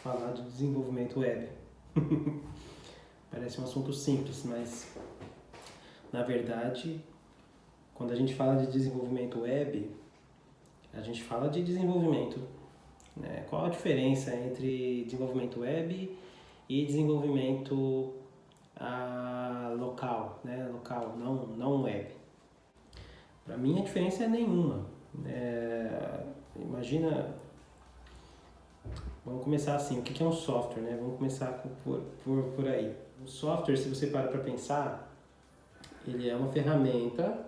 falar de desenvolvimento web. Parece um assunto simples, mas na verdade, quando a gente fala de desenvolvimento web, a gente fala de desenvolvimento, né? Qual a diferença entre desenvolvimento web e desenvolvimento local, né? Local, não web. Para mim a diferença é nenhuma. Imagina, vamos começar assim, o que é um software, né? Vamos começar por aí. O software, se você para pensar, ele é uma ferramenta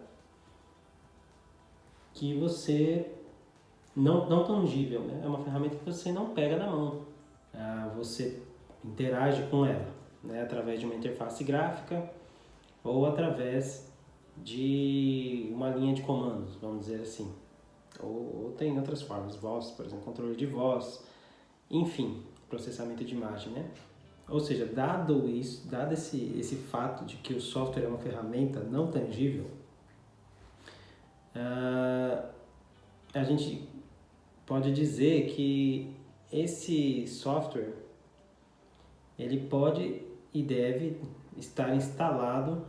que você não tangível, né? É uma ferramenta que você não pega na mão. Você interage com ela, né? Através de uma interface gráfica ou através de uma linha de comandos, vamos dizer assim. Ou tem outras formas, voz, por exemplo, controle de voz, enfim, processamento de imagem, né? Ou seja, dado esse fato de que o software é uma ferramenta não tangível, a gente pode dizer que esse software ele pode e deve estar instalado.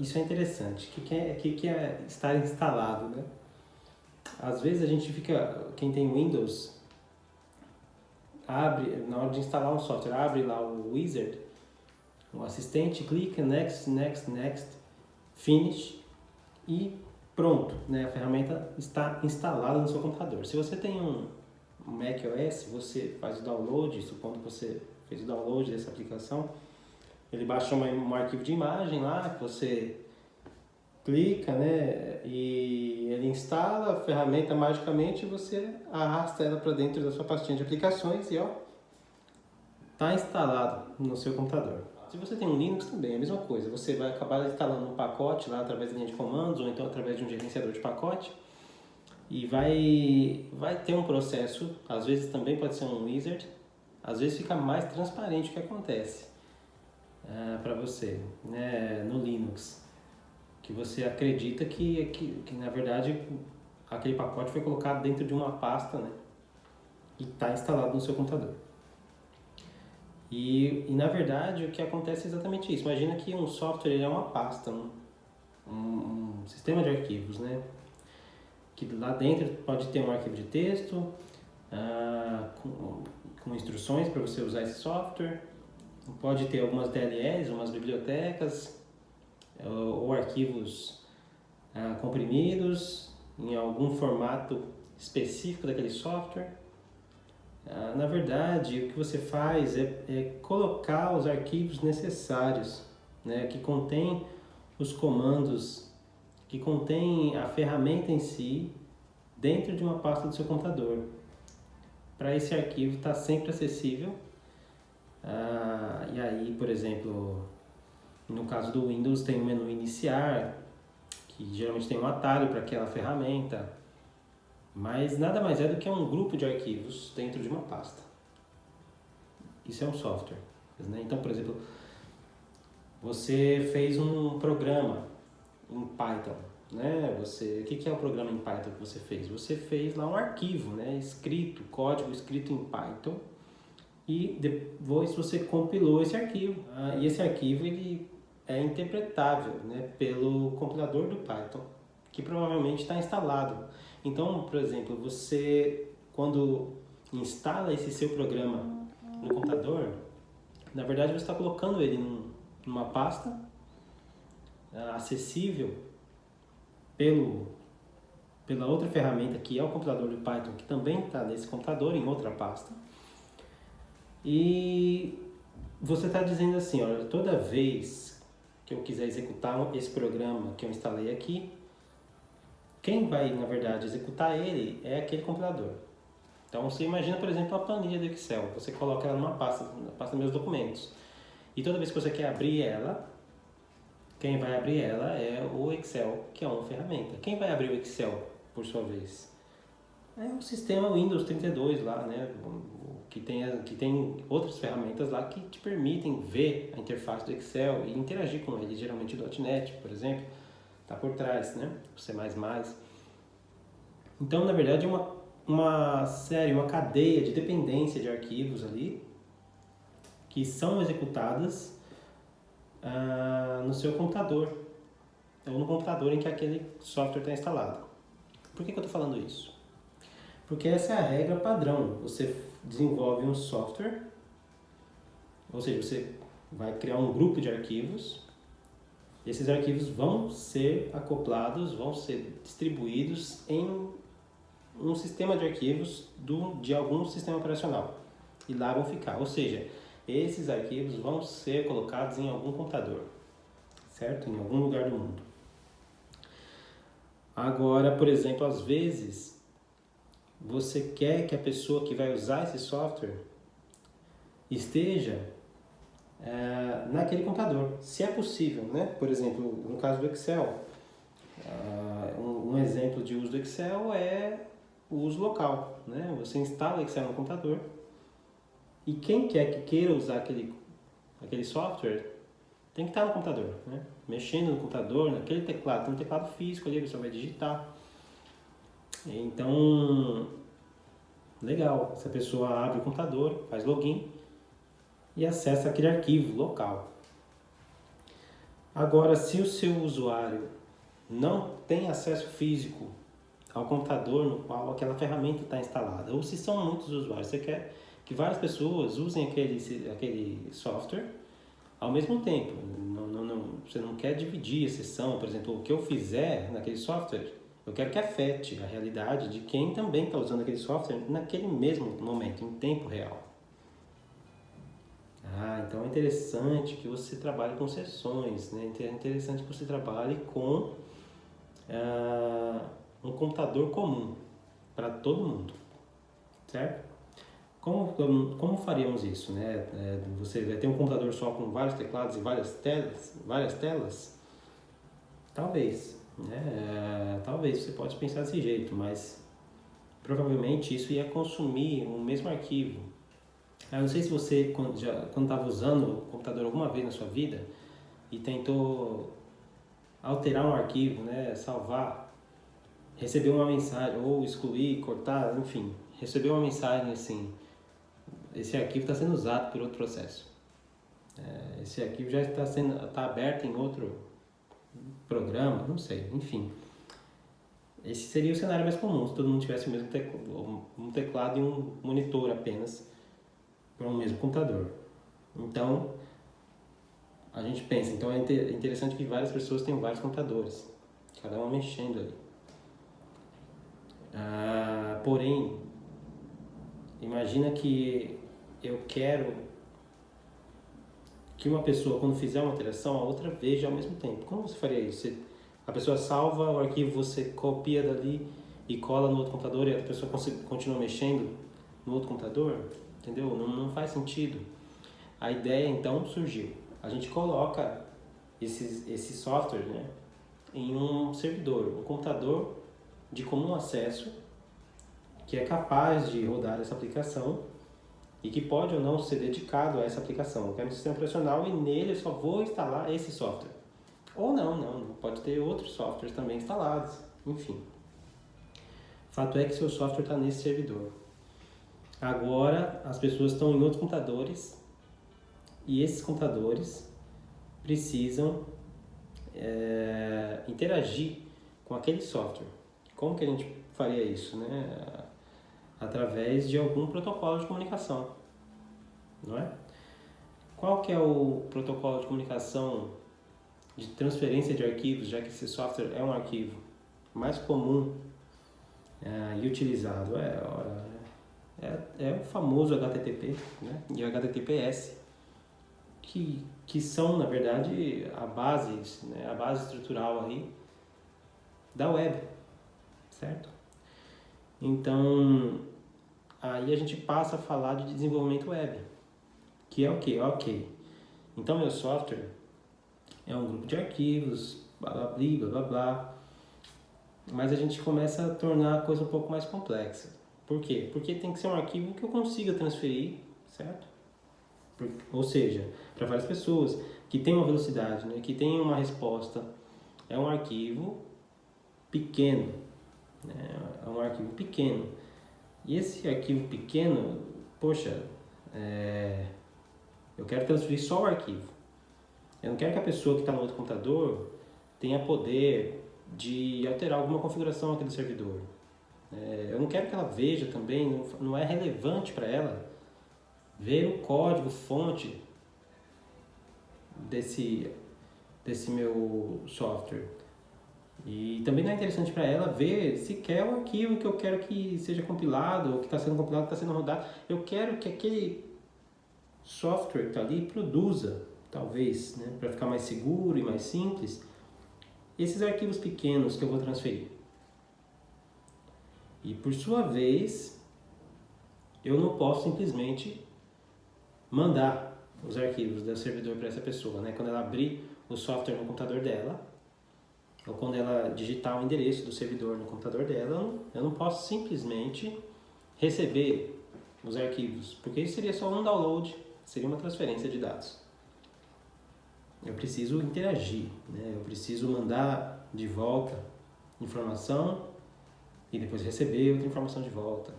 Isso é interessante. O que é estar instalado, né? Às vezes a gente fica, quem tem Windows, abre, na hora de instalar um software, abre lá o Wizard, o assistente, clica Next, Next, Next, Finish e pronto, né? A ferramenta está instalada no seu computador. Se você tem um Mac OS, você faz o download, supondo que você fez o download dessa aplicação, ele baixa um arquivo de imagem lá, que você clica, né, e ele instala a ferramenta magicamente e você arrasta ela para dentro da sua pastinha de aplicações e ó, tá instalado no seu computador. Se você tem um Linux também é a mesma coisa, você vai acabar instalando um pacote lá através da linha de comandos ou então através de um gerenciador de pacote e vai ter um processo, às vezes também pode ser um wizard, às vezes fica mais transparente o que acontece para você, né, no Linux, que você acredita que na verdade aquele pacote foi colocado dentro de uma pasta, né, e está instalado no seu computador. E na verdade o que acontece é exatamente isso. Imagina que um software ele é uma pasta, um sistema de arquivos, né? Que lá dentro pode ter um arquivo de texto com instruções para você usar esse software, pode ter algumas DLLs, umas bibliotecas ou arquivos comprimidos em algum formato específico daquele software. Na verdade, o que você faz é colocar os arquivos necessários, né, que contém os comandos, que contém a ferramenta em si, dentro de uma pasta do seu computador. Para esse arquivo estar sempre acessível. E aí, por exemplo, no caso do Windows tem o menu iniciar, que geralmente tem um atalho para aquela ferramenta, mas nada mais é do que um grupo de arquivos dentro de uma pasta. Isso é um software, né? Então, por exemplo, você fez um programa em Python, né? O que é o programa em Python que você fez? Você fez lá um arquivo, né? Código escrito em Python, e depois você compilou esse arquivo. E esse arquivo ele é interpretável, né, pelo compilador do Python, que provavelmente está instalado. Então, por exemplo, você quando instala esse seu programa no computador, na verdade você está colocando ele numa pasta acessível pela outra ferramenta que é o compilador do Python, que também está nesse computador, em outra pasta. E você está dizendo assim, olha, toda vez que eu quiser executar esse programa que eu instalei aqui, quem vai, na verdade, executar ele é aquele compilador. Então, você imagina, por exemplo, a planilha do Excel. Você coloca ela numa pasta, na pasta Meus Documentos. E toda vez que você quer abrir ela, quem vai abrir ela é o Excel, que é uma ferramenta. Quem vai abrir o Excel, por sua vez? É o sistema Windows 32 lá, né? Que tem outras ferramentas lá que te permitem ver a interface do Excel e interagir com ele. Geralmente o .NET, por exemplo, está por trás, né? O C++. Então, na verdade, uma cadeia de dependência de arquivos ali que são executadas no seu computador ou no computador em que aquele software está instalado. Por que eu estou falando isso? Porque essa é a regra padrão. Você desenvolve um software, ou seja, você vai criar um grupo de arquivos. Esses arquivos vão ser acoplados, vão ser distribuídos em um sistema de arquivos de algum sistema operacional. E lá vão ficar. Ou seja, esses arquivos vão ser colocados em algum computador, certo? Em algum lugar do mundo. Agora, por exemplo, às vezes, você quer que a pessoa que vai usar esse software esteja naquele computador, se é possível, né? Por exemplo, no caso do Excel, um exemplo de uso do Excel é o uso local, né? Você instala o Excel no computador e quem quer que queira usar aquele software tem que estar no computador, né? Mexendo no computador, naquele teclado, tem um teclado físico ali, você vai digitar. Então, legal, essa pessoa abre o computador, faz login e acessa aquele arquivo local. Agora, se o seu usuário não tem acesso físico ao computador no qual aquela ferramenta está instalada, ou se são muitos usuários, você quer que várias pessoas usem aquele software ao mesmo tempo. Você não quer dividir a sessão, por exemplo, o que eu fizer naquele software, eu quero que afete a realidade de quem também está usando aquele software naquele mesmo momento, em tempo real. Então é interessante que você trabalhe com sessões, né? É interessante que você trabalhe com um computador comum para todo mundo, certo? Como faríamos isso, né? Você vai ter um computador só com vários teclados e várias telas? Talvez, né? Talvez você pode pensar desse jeito, mas provavelmente isso ia consumir o mesmo arquivo. Eu não sei se você, quando estava usando o computador alguma vez na sua vida e tentou alterar um arquivo, né? Salvar, recebeu uma mensagem, ou excluir, cortar, enfim, recebeu uma mensagem assim: esse arquivo está sendo usado por outro processo. Esse arquivo já está aberto em outro programa, não sei, enfim. Esse seria o cenário mais comum, se todo mundo tivesse o mesmo um teclado e um monitor apenas para um mesmo computador. Então, a gente pensa, então é interessante que várias pessoas tenham vários computadores, cada uma mexendo ali. Porém, imagina que eu quero que uma pessoa, quando fizer uma alteração, a outra veja ao mesmo tempo. Como você faria isso? A pessoa salva o arquivo, você copia dali e cola no outro computador e a pessoa continua mexendo no outro computador? Entendeu? Não faz sentido. A ideia, então, surgiu. A gente coloca esse software, né, em um servidor, um computador de comum acesso, que é capaz de rodar essa aplicação e que pode ou não ser dedicado a essa aplicação. Eu quero um sistema operacional e nele eu só vou instalar esse software. Ou não, pode ter outros softwares também instalados, enfim. Fato é que seu software está nesse servidor. Agora as pessoas estão em outros computadores e esses computadores precisam interagir com aquele software. Como que a gente faria isso, né? Através de algum protocolo de comunicação, não é? Qual que é o protocolo de comunicação de transferência de arquivos, já que esse software é um arquivo mais comum e utilizado? É o famoso HTTP, né? E o HTTPS, que são, na verdade, a base estrutural aí da web, certo? Então, aí a gente passa a falar de desenvolvimento web, que é o quê? Ok, então meu software é um grupo de arquivos, blá blá blá blá blá, mas a gente começa a tornar a coisa um pouco mais complexa. Por quê? Porque tem que ser um arquivo que eu consiga transferir, certo? Ou seja, para várias pessoas, que tem uma velocidade, né? Que tem uma resposta. É um arquivo pequeno, né? É um arquivo pequeno. E esse arquivo pequeno, poxa, eu quero transferir só o arquivo. Eu não quero que a pessoa que está no outro computador tenha poder de alterar alguma configuração aqui do servidor. Eu não quero que ela veja também, não é relevante para ela ver o código fonte desse meu software. E também não é interessante para ela ver sequer o arquivo que eu quero que seja compilado, ou que está sendo compilado, que está sendo rodado. Eu quero que aquele software que está ali produza, talvez, né, para ficar mais seguro e mais simples, esses arquivos pequenos que eu vou transferir. E por sua vez, eu não posso simplesmente mandar os arquivos do servidor para essa pessoa, né? Quando ela abrir o software no computador dela, ou quando ela digitar o endereço do servidor no computador dela, eu não posso simplesmente receber os arquivos, porque isso seria só um download, seria uma transferência de dados. Eu preciso interagir, né? Eu preciso mandar de volta informação e depois receber outra informação de volta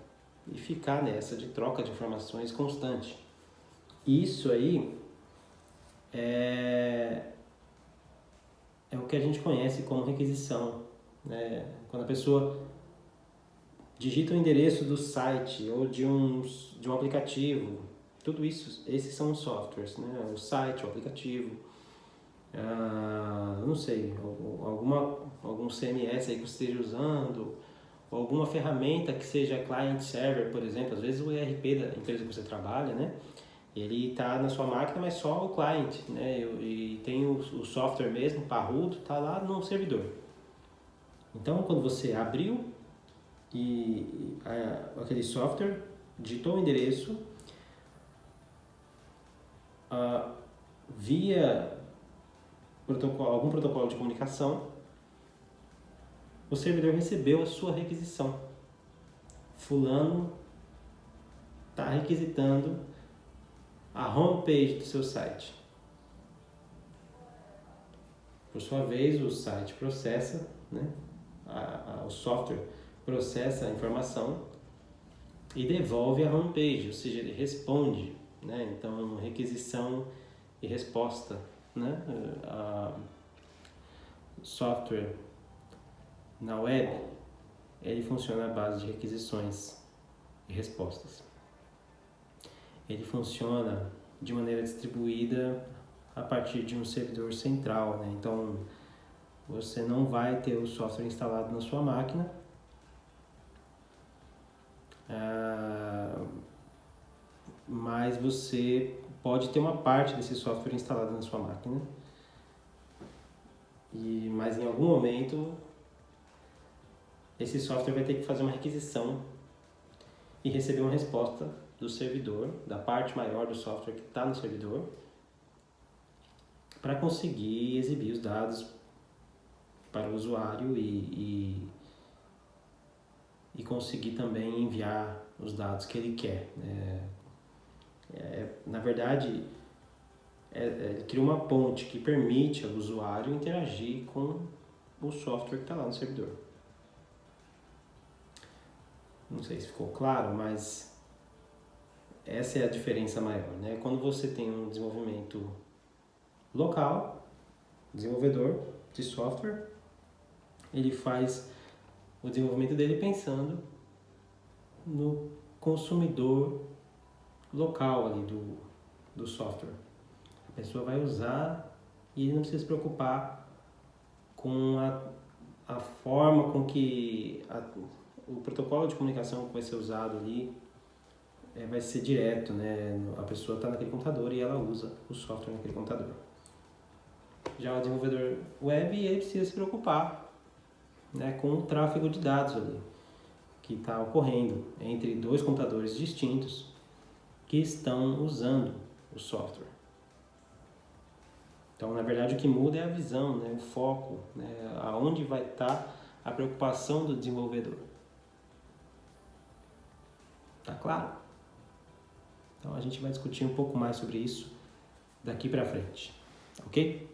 e ficar nessa de troca de informações constante. Isso aí é o que a gente conhece como requisição, né? Quando a pessoa digita o endereço do site ou de um aplicativo, tudo isso, esses são os softwares, né? O site, o aplicativo, não sei, algum CMS aí que você esteja usando, ou alguma ferramenta que seja client-server, por exemplo. Às vezes o ERP da empresa que você trabalha, né? Ele está na sua máquina, mas só o client, né? E tem o software mesmo, parrudo, está lá no servidor. Então, quando você abriu aquele software, digitou o endereço, via algum protocolo de comunicação, o servidor recebeu a sua requisição. Fulano está requisitando a homepage do seu site. Por sua vez, o site processa, né? O software processa a informação e devolve a homepage, ou seja, ele responde, né? Então, requisição e resposta, né? Software na web, ele funciona à base de requisições e respostas. Ele funciona de maneira distribuída a partir de um servidor central, né? Então, você não vai ter o software instalado na sua máquina, mas você pode ter uma parte desse software instalado na sua máquina, mas em algum momento esse software vai ter que fazer uma requisição e receber uma resposta do servidor, da parte maior do software que está no servidor, para conseguir exibir os dados para o usuário e conseguir também enviar os dados que ele quer. Na verdade, cria uma ponte que permite ao usuário interagir com o software que está lá no servidor. Não sei se ficou claro, mas essa é a diferença maior, né? Quando você tem um desenvolvimento local, desenvolvedor de software, ele faz o desenvolvimento dele pensando no consumidor local ali do software. A pessoa vai usar e ele não precisa se preocupar com a forma com que o protocolo de comunicação que vai ser usado ali vai ser direto, né? A pessoa está naquele computador e ela usa o software naquele computador. Já o desenvolvedor web, ele precisa se preocupar, né, com o tráfego de dados ali, que está ocorrendo entre dois computadores distintos que estão usando o software. Então, na verdade, o que muda é a visão, né, o foco, né, aonde vai estar a preocupação do desenvolvedor. Tá claro? Então, a gente vai discutir um pouco mais sobre isso daqui para frente, ok?